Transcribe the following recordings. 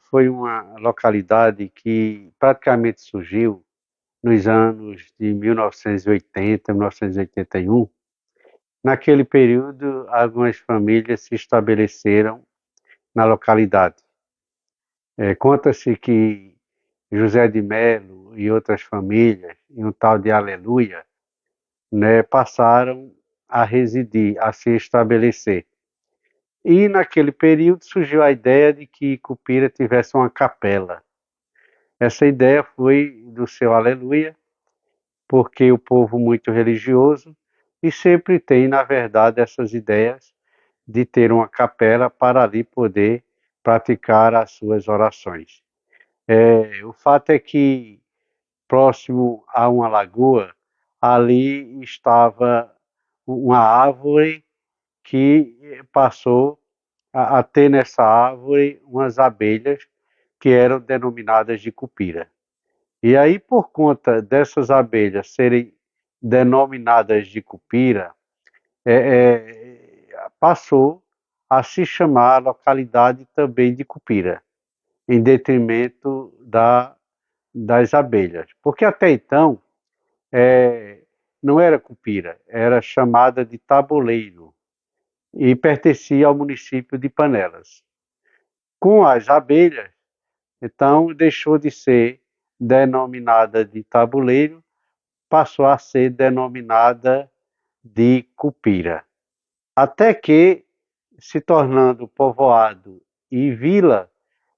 foi uma localidade que praticamente surgiu nos anos de 1980, 1981. Naquele período, algumas famílias se estabeleceram na localidade. Conta-se que José de Melo e outras famílias, e um tal de Aleluia, né, passaram a residir, a se estabelecer. E naquele período surgiu a ideia de que Cupira tivesse uma capela. Essa ideia foi do seu Aleluia, porque o povo muito religioso e sempre tem, na verdade, essas ideias de ter uma capela para ali poder praticar as suas orações. O fato é que, próximo a uma lagoa, ali estava uma árvore que passou a ter nessa árvore umas abelhas que eram denominadas de cupira. E aí, por conta dessas abelhas serem denominadas de cupira, passou a se chamar a localidade também de Cupira, em detrimento das abelhas. Porque até então não era Cupira, era chamada de Tabuleiro e pertencia ao município de Panelas. Com as abelhas, então deixou de ser denominada de Tabuleiro, passou a ser denominada de Cupira. Até que, se tornando povoado e vila,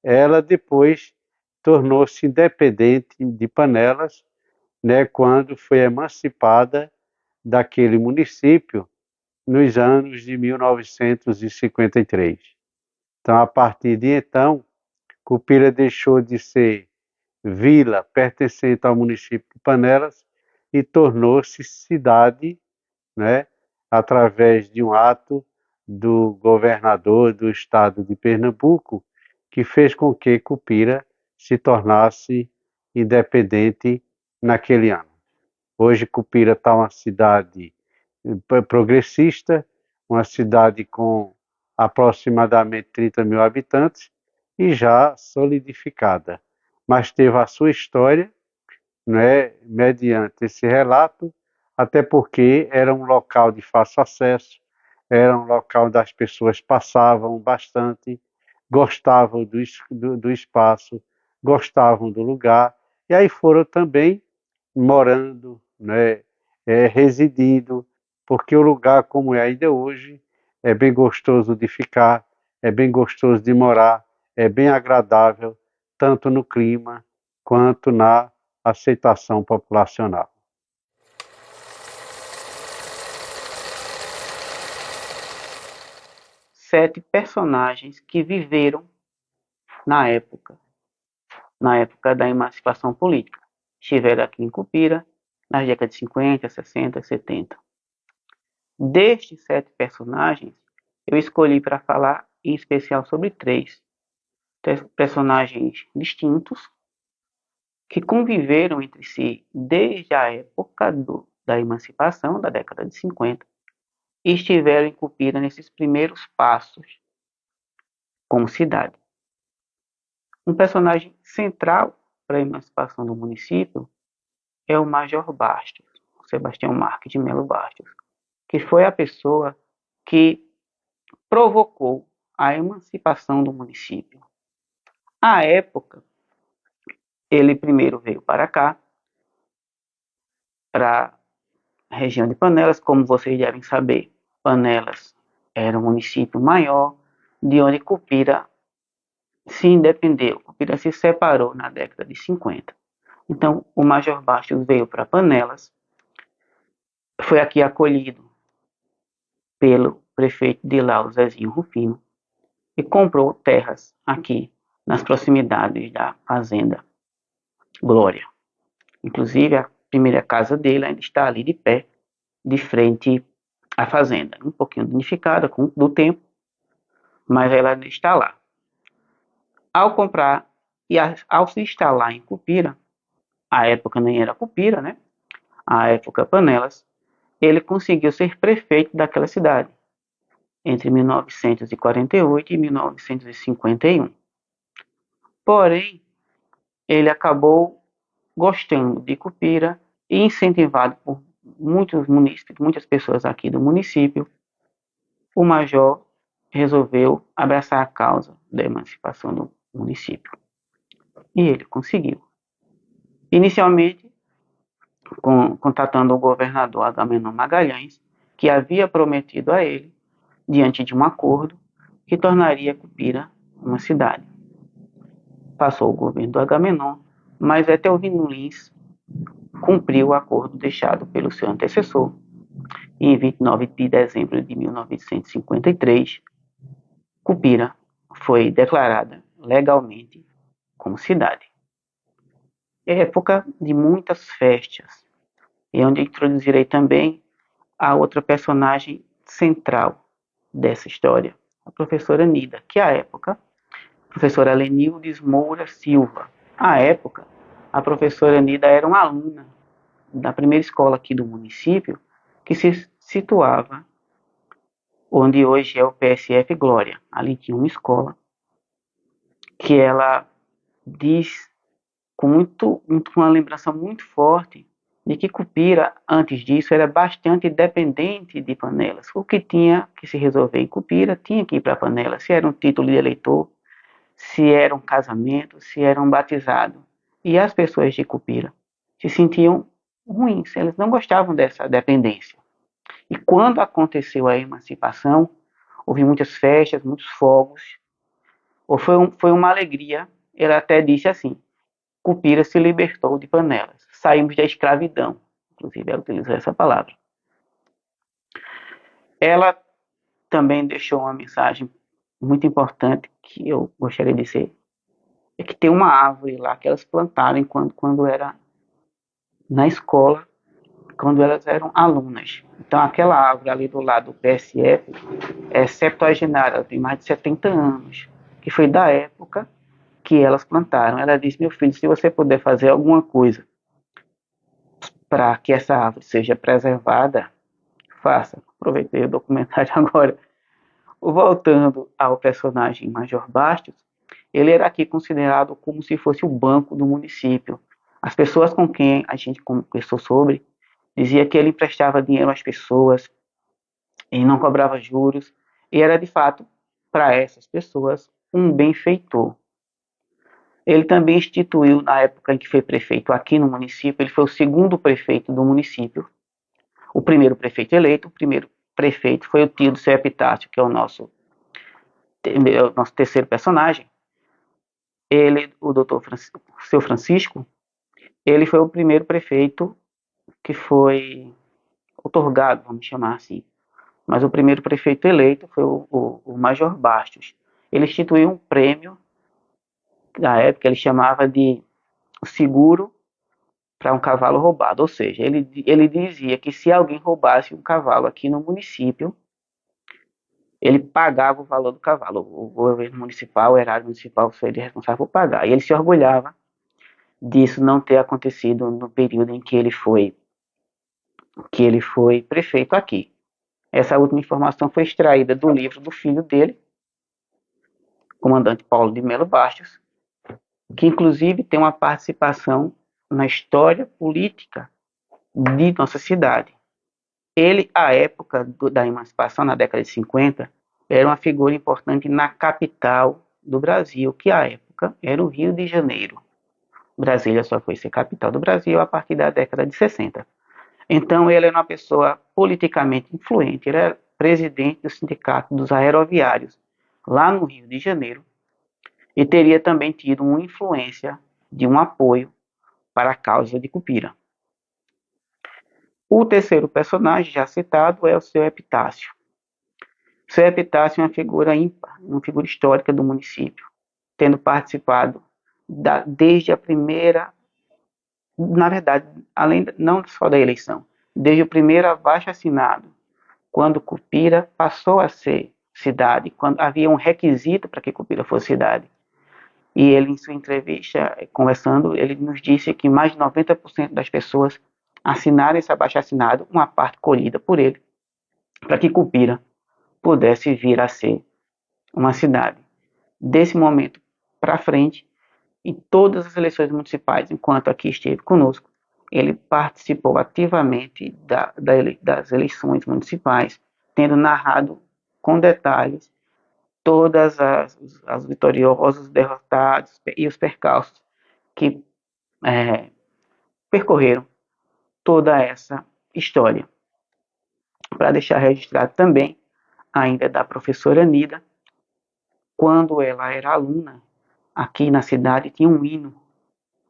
ela depois tornou-se independente de Panelas, né, quando foi emancipada daquele município nos anos de 1953. Então, a partir de então, Cupira deixou de ser vila pertencente ao município de Panelas e tornou-se cidade, né, através de um ato do governador do estado de Pernambuco, que fez com que Cupira se tornasse independente naquele ano. Hoje Cupira está uma cidade progressista, uma cidade com aproximadamente 30 mil habitantes e já solidificada, mas teve a sua história, né, mediante esse relato, até porque era um local de fácil acesso, era um local onde as pessoas passavam bastante, gostavam do espaço, gostavam do lugar, e aí foram também morando, né, residindo, porque o lugar como é ainda hoje é bem gostoso de ficar, é bem gostoso de morar, é bem agradável, tanto no clima quanto na aceitação populacional. Sete personagens que viveram na época, na época da emancipação política. Estiveram aqui em Cupira nas décadas de 50, 60, 70. Destes 7 personagens, eu escolhi para falar em especial sobre 3 personagens distintos que conviveram entre si desde a época da emancipação, da década de 50, e estiveram em Cupira nesses primeiros passos como cidade. Um personagem central para a emancipação do município é o Major Bastos, Sebastião Marques de Melo Bastos, que foi a pessoa que provocou a emancipação do município. À época, ele primeiro veio para cá, para a região de Panelas, como vocês devem saber. Panelas era um município maior, de onde Cupira se independeu. Cupira se separou na década de 50. Então, o Major Bastos veio para Panelas, foi aqui acolhido pelo prefeito de lá, o Zezinho Rufino, e comprou terras aqui nas proximidades da fazenda Glória. Inclusive, a primeira casa dele ainda está ali de pé, de frente à fazenda. Um pouquinho danificada do tempo, mas ela ainda está lá. Ao comprar e ao se instalar em Cupira, a época nem era Cupira, né? A época Panelas, ele conseguiu ser prefeito daquela cidade entre 1948 e 1951. Porém, ele acabou gostando de Cupira e incentivado por muitos munícipes, muitas pessoas aqui do município, o major resolveu abraçar a causa da emancipação do município. E ele conseguiu. Inicialmente, contatando o governador Agamenon Magalhães, que havia prometido a ele, diante de um acordo, que tornaria Cupira uma cidade. Passou o governo do Agamenon, mas Etelvino Lins cumpriu o acordo deixado pelo seu antecessor. E em 29 de dezembro de 1953, Cupira foi declarada legalmente como cidade. É época de muitas festas, e onde introduzirei também a outra personagem central dessa história, a professora Nida, que à época, a professora Lenildes Moura Silva. À época, a professora Nida era uma aluna da primeira escola aqui do município, que se situava onde hoje é o PSF Glória. Ali tinha uma escola que ela diz com uma lembrança muito forte de que Cupira, antes disso, era bastante dependente de Panelas. O que tinha que se resolver em Cupira tinha que ir para Panelas, se era um título de eleitor, se era um casamento, se era um batizado. E as pessoas de Cupira se sentiam ruins, elas não gostavam dessa dependência. E quando aconteceu a emancipação, houve muitas festas, muitos fogos, foi uma alegria. Ela até disse assim: Cupira se libertou de Panelas, saímos da escravidão. Inclusive, ela utilizou essa palavra. Ela também deixou uma mensagem muito importante que eu gostaria de dizer, é que tem uma árvore lá que elas plantaram quando era na escola, quando elas eram alunas. Então, aquela árvore ali do lado do PSF é septuagenária, ela tem mais de 70 anos, que foi da época que elas plantaram. Ela disse: meu filho, se você puder fazer alguma coisa para que essa árvore seja preservada, faça. Aproveitei o documentário agora. Voltando ao personagem Major Bastos, ele era aqui considerado como se fosse o banco do município. As pessoas com quem a gente conversou sobre dizia que ele emprestava dinheiro às pessoas e não cobrava juros, e era de fato, para essas pessoas, um benfeitor. Ele também instituiu, na época em que foi prefeito aqui no município, ele foi o segundo prefeito do município. O primeiro prefeito eleito, o primeiro prefeito foi o tio do seu Epitácio, que é o nosso terceiro personagem. Ele, o doutor seu Francisco, ele foi o primeiro prefeito que foi outorgado, vamos chamar assim. Mas o primeiro prefeito eleito foi o Major Bastos. Ele instituiu um prêmio, na época ele chamava de seguro para um cavalo roubado. Ou seja, ele dizia que se alguém roubasse um cavalo aqui no município, ele pagava o valor do cavalo. O governo municipal, o erário municipal, seria responsável por pagar. E ele se orgulhava disso não ter acontecido no período em que ele foi prefeito aqui. Essa última informação foi extraída do livro do filho dele, comandante Paulo de Melo Bastos, que inclusive tem uma participação na história política de nossa cidade. Ele, à época da emancipação, na década de 50, era uma figura importante na capital do Brasil, que à época era o Rio de Janeiro. Brasília só foi ser capital do Brasil a partir da década de 60. Então ele era uma pessoa politicamente influente, ele era presidente do Sindicato dos Aeroviários, lá no Rio de Janeiro, e teria também tido uma influência de um apoio para a causa de Cupira. O terceiro personagem já citado é o seu Epitácio. O seu Epitácio é uma figura ímpar, uma figura histórica do município, tendo participado desde a primeira, na verdade, não só da eleição, desde o primeiro abaixo-assinado, quando Cupira passou a ser cidade, quando havia um requisito para que Cupira fosse cidade. E ele, em sua entrevista, conversando, ele nos disse que mais de 90% das pessoas assinaram esse abaixo-assinado, uma parte colhida por ele, para que Cupira pudesse vir a ser uma cidade. Desse momento para frente, em todas as eleições municipais, enquanto aqui esteve conosco, ele participou ativamente das eleições municipais, tendo narrado com detalhes todas as vitoriosos, os derrotados e os percalços que percorreram toda essa história. Para deixar registrado também, ainda da professora Nida, quando ela era aluna, aqui na cidade tinha um hino.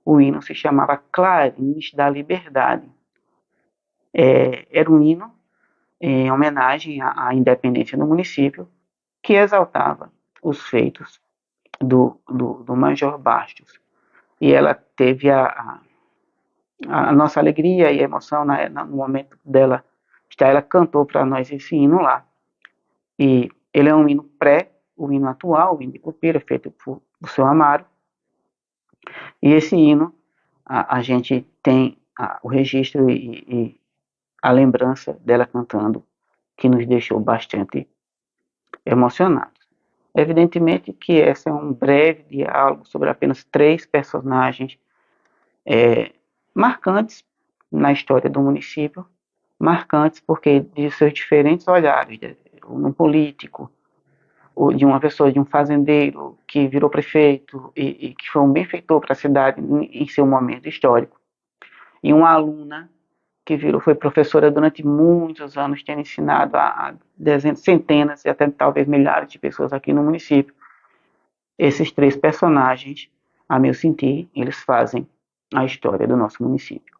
O hino se chamava Clarins da Liberdade. Era um hino em homenagem à independência do município, que exaltava os feitos do Major Bastos. E ela teve a nossa alegria e emoção no momento dela estar. Ela cantou para nós esse hino lá. E ele é um hino o hino atual, o hino de Cupira, feito por seu Amaro. E esse hino, a gente tem o registro e a lembrança dela cantando, que nos deixou bastante emocionados. Evidentemente que esse é um breve diálogo sobre apenas 3 personagens marcantes na história do município, marcantes porque de seus diferentes olhares, um político, de uma pessoa, de um fazendeiro que virou prefeito e que foi um benfeitor para a cidade em seu momento histórico, e uma aluna que foi professora durante muitos anos, tendo ensinado a dezenas, centenas e até talvez milhares de pessoas aqui no município. Esses 3 personagens, a meu sentir, eles fazem a história do nosso município.